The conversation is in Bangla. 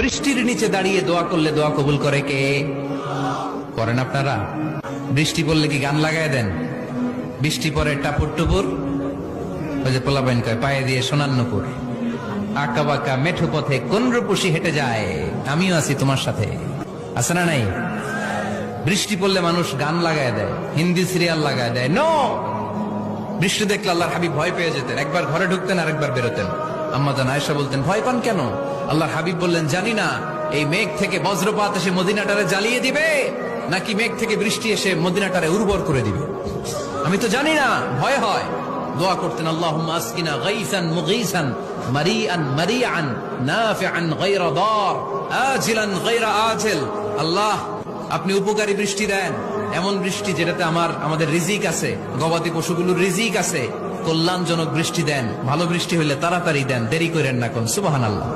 বৃষ্টির নিচে দাঁড়িয়ে দোয়া করলে দোয়া কবুল করে কে? করেন আপনারা? বৃষ্টি পড়লে কি গান লাগায় দেন? বৃষ্টি পরে টাপুর টুপুর, ওই যে পোলাপাইন কয় পায়ে দিয়ে সোনার নুপুর, আঁকা বাঁকা মেঠো পথে কোন রূপসী হেঁটে যায়, আমিও আছি তোমার সাথে, আছে না নাই? বৃষ্টি পড়লে মানুষ গান লাগায় দেয়, হিন্দি সিরিয়াল লাগায় দেয়। নো, বৃষ্টি দেখলে আল্লাহর হাবিব ভয় পেয়ে যেতেন, একবার ঘরে ঢুকতেন আর একবার বেরোতেন। আম্মা জান আয়েশা বলতেন, ভয় পান কেন? আল্লাহর হাবিব বললেন, জানি না এই মেঘ থেকে বজ্রপাত এসে মদিনাটারে জ্বালিয়ে দিবে নাকি মেঘ থেকে বৃষ্টি এসে মদিনাটারে উর্বর করে দিবে, আমি তো জানি না, ভয় হয়। দোয়া করতেন, আল্লাহুম্মা আসকিনা গাইসান মুগীসান মারিআন মারিআন নাফিআন গায়রা দার আজিলান গায়রা আজিল। আল্লাহ, আপনি উপকারী বৃষ্টি দেন, এমন বৃষ্টি যেটাতে আমাদের রিজিক আছে, গবাদি পশুগুলোর রিজিক আছে। কল্যাণজনক বৃষ্টি দেন, ভালো বৃষ্টি হইলে তাড়াতাড়ি দেন, দেরি করেন না কোন। সুবহানাল্লাহ।